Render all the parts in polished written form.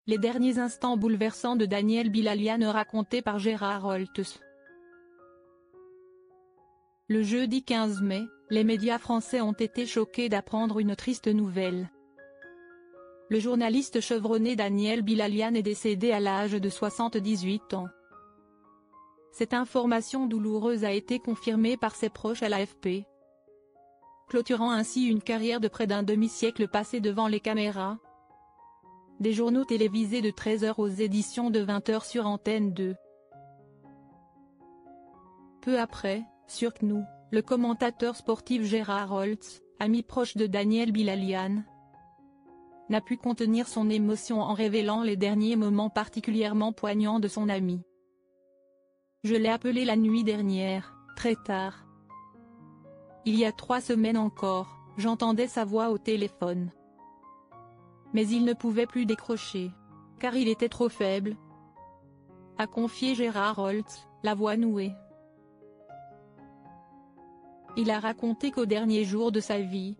Les derniers instants bouleversants de Daniel Bilalian racontés par Gérard Holtz. Le jeudi 15 mai, les médias français ont été choqués d'apprendre une triste nouvelle. Le journaliste chevronné Daniel Bilalian est décédé à l'âge de 78 ans. Cette information douloureuse a été confirmée par ses proches à l'AFP, clôturant ainsi une carrière de près d'un demi-siècle passée devant les caméras des journaux télévisés de 13h aux éditions de 20h sur Antenne 2. Peu après, sur CNews, le commentateur sportif Gérard Holtz, ami proche de Daniel Bilalian, n'a pu contenir son émotion en révélant les derniers moments particulièrement poignants de son ami. « Je l'ai appelé la nuit dernière, très tard. Il y a 3 semaines encore, j'entendais sa voix au téléphone. Mais il ne pouvait plus décrocher, car il était trop faible », a confié Gérard Holtz, la voix nouée. Il a raconté qu'au dernier jour de sa vie,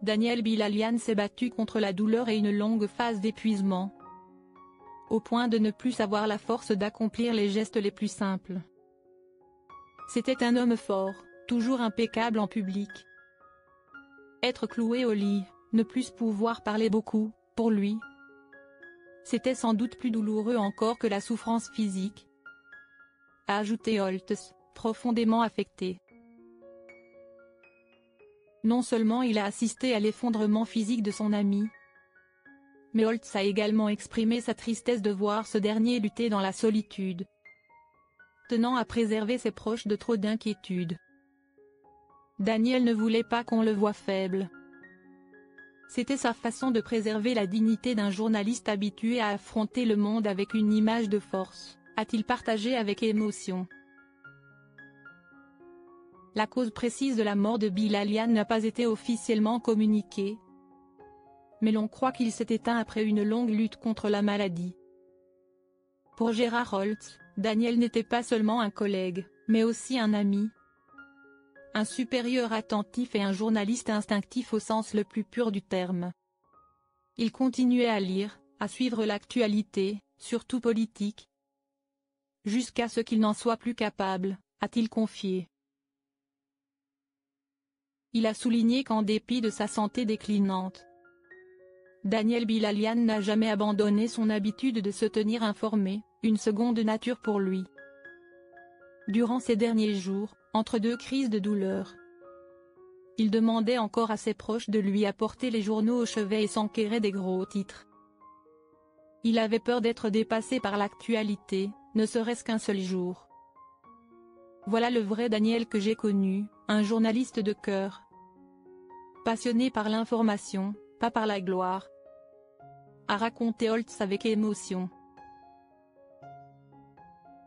Daniel Bilalian s'est battu contre la douleur et une longue phase d'épuisement, au point de ne plus avoir la force d'accomplir les gestes les plus simples. C'était un homme fort, toujours impeccable en public. Être cloué au lit, ne plus pouvoir parler beaucoup, pour lui, c'était sans doute plus douloureux encore que la souffrance physique, a ajouté Holtz, profondément affecté. Non seulement il a assisté à l'effondrement physique de son ami, mais Holtz a également exprimé sa tristesse de voir ce dernier lutter dans la solitude, tenant à préserver ses proches de trop d'inquiétudes. Daniel ne voulait pas qu'on le voie faible. C'était sa façon de préserver la dignité d'un journaliste habitué à affronter le monde avec une image de force, a-t-il partagé avec émotion. La cause précise de la mort de Bilalian n'a pas été officiellement communiquée, mais l'on croit qu'il s'est éteint après une longue lutte contre la maladie. Pour Gérard Holtz, Daniel n'était pas seulement un collègue, mais aussi un ami, un supérieur attentif et un journaliste instinctif au sens le plus pur du terme. Il continuait à lire, à suivre l'actualité, surtout politique, jusqu'à ce qu'il n'en soit plus capable, a-t-il confié. Il a souligné qu'en dépit de sa santé déclinante, Daniel Bilalian n'a jamais abandonné son habitude de se tenir informé, une seconde nature pour lui. Durant ces derniers jours, entre 2 crises de douleur, il demandait encore à ses proches de lui apporter les journaux au chevet et s'enquérait des gros titres. Il avait peur d'être dépassé par l'actualité, ne serait-ce qu'un seul jour. Voilà le vrai Daniel que j'ai connu, un journaliste de cœur, passionné par l'information, pas par la gloire, a raconté Holtz avec émotion.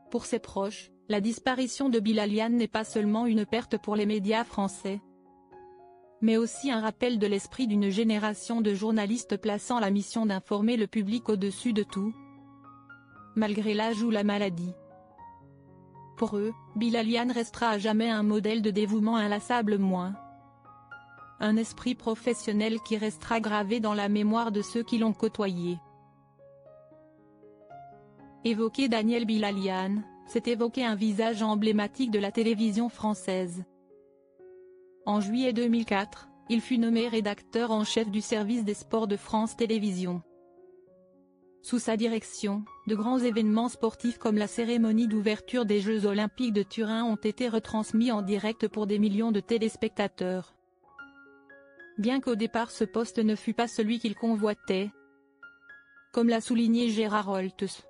Pour ses proches, la disparition de Bilalian n'est pas seulement une perte pour les médias français, mais aussi un rappel de l'esprit d'une génération de journalistes plaçant la mission d'informer le public au-dessus de tout, malgré l'âge ou la maladie. Pour eux, Bilalian restera à jamais un modèle de dévouement inlassable, un esprit professionnel qui restera gravé dans la mémoire de ceux qui l'ont côtoyé. Évoquer Daniel Bilalian, c'est évoquer un visage emblématique de la télévision française. En juillet 2004, il fut nommé rédacteur en chef du service des sports de France Télévisions. Sous sa direction, de grands événements sportifs comme la cérémonie d'ouverture des Jeux Olympiques de Turin ont été retransmis en direct pour des millions de téléspectateurs. Bien qu'au départ ce poste ne fût pas celui qu'il convoitait, comme l'a souligné Gérard Holtz,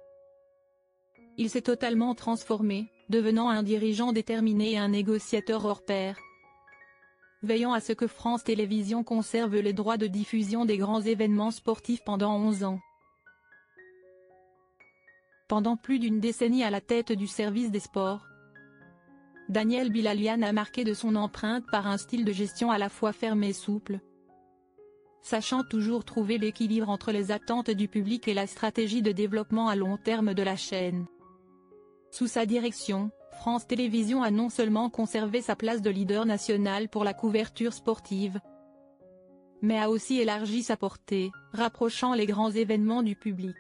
il s'est totalement transformé, devenant un dirigeant déterminé et un négociateur hors pair, veillant à ce que France Télévisions conserve les droits de diffusion des grands événements sportifs pendant 11 ans. Pendant plus d'une décennie à la tête du service des sports, Daniel Bilalian a marqué de son empreinte par un style de gestion à la fois ferme et souple, sachant toujours trouver l'équilibre entre les attentes du public et la stratégie de développement à long terme de la chaîne. Sous sa direction, France Télévisions a non seulement conservé sa place de leader national pour la couverture sportive, mais a aussi élargi sa portée, rapprochant les grands événements du public.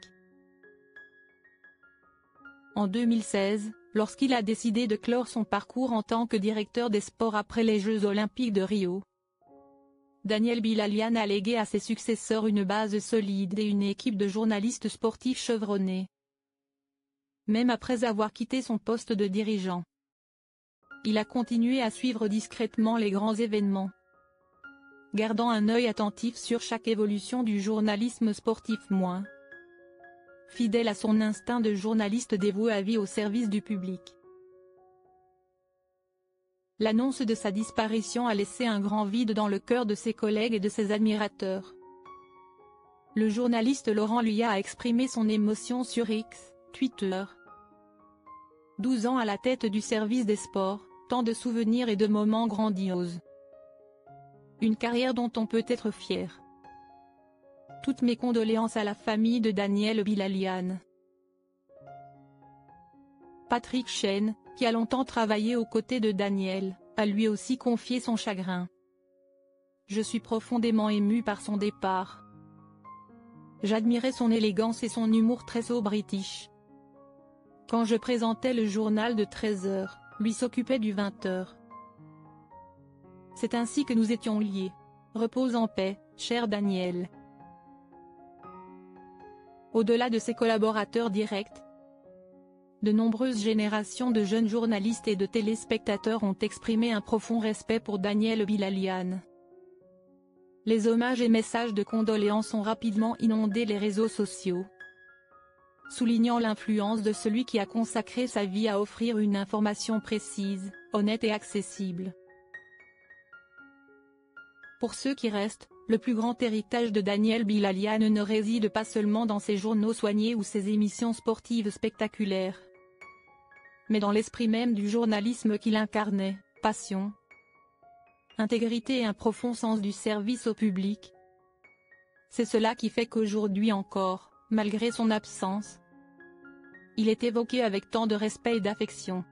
En 2016, lorsqu'il a décidé de clore son parcours en tant que directeur des sports après les Jeux Olympiques de Rio, Daniel Bilalian a légué à ses successeurs une base solide et une équipe de journalistes sportifs chevronnés. Même après avoir quitté son poste de dirigeant, il a continué à suivre discrètement les grands événements, gardant un œil attentif sur chaque évolution du journalisme sportif moins fidèle à son instinct de journaliste dévoué à vie au service du public. L'annonce de sa disparition a laissé un grand vide dans le cœur de ses collègues et de ses admirateurs. Le journaliste Laurent Luyat a exprimé son émotion sur X, Twitter. 12 ans à la tête du service des sports, tant de souvenirs et de moments grandioses. Une carrière dont on peut être fier. Toutes mes condoléances à la famille de Daniel Bilalian. Patrick Chen, qui a longtemps travaillé aux côtés de Daniel, a lui aussi confié son chagrin. Je suis profondément ému par son départ. J'admirais son élégance et son humour très british. Quand je présentais le journal de 13h, lui s'occupait du 20h. C'est ainsi que nous étions liés. Repose en paix, cher Daniel. Au-delà de ses collaborateurs directs, de nombreuses générations de jeunes journalistes et de téléspectateurs ont exprimé un profond respect pour Daniel Bilalian. Les hommages et messages de condoléances ont rapidement inondé les réseaux sociaux, soulignant l'influence de celui qui a consacré sa vie à offrir une information précise, honnête et accessible. Pour ceux qui restent, le plus grand héritage de Daniel Bilalian ne réside pas seulement dans ses journaux soignés ou ses émissions sportives spectaculaires, mais dans l'esprit même du journalisme qu'il incarnait, passion, intégrité et un profond sens du service au public. C'est cela qui fait qu'aujourd'hui encore, malgré son absence, il est évoqué avec tant de respect et d'affection.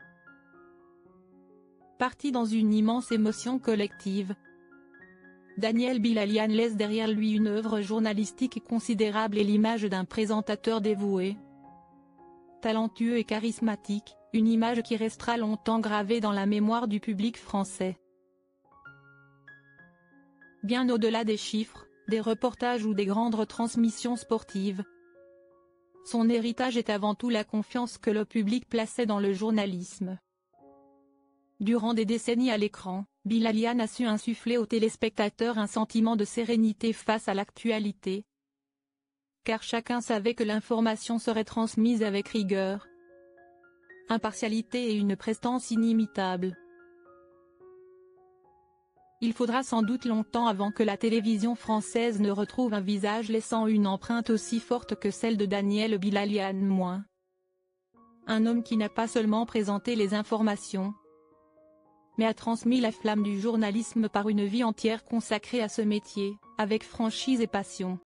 Parti dans une immense émotion collective, Daniel Bilalian laisse derrière lui une œuvre journalistique considérable et l'image d'un présentateur dévoué, talentueux et charismatique, une image qui restera longtemps gravée dans la mémoire du public français. Bien au-delà des chiffres, des reportages ou des grandes retransmissions sportives, son héritage est avant tout la confiance que le public plaçait dans le journalisme. Durant des décennies à l'écran, Bilalian a su insuffler aux téléspectateurs un sentiment de sérénité face à l'actualité, car chacun savait que l'information serait transmise avec rigueur, impartialité et une prestance inimitable. Il faudra sans doute longtemps avant que la télévision française ne retrouve un visage laissant une empreinte aussi forte que celle de Daniel Bilalian moins. Un homme qui n'a pas seulement présenté les informations, mais a transmis la flamme du journalisme par une vie entière consacrée à ce métier, avec franchise et passion.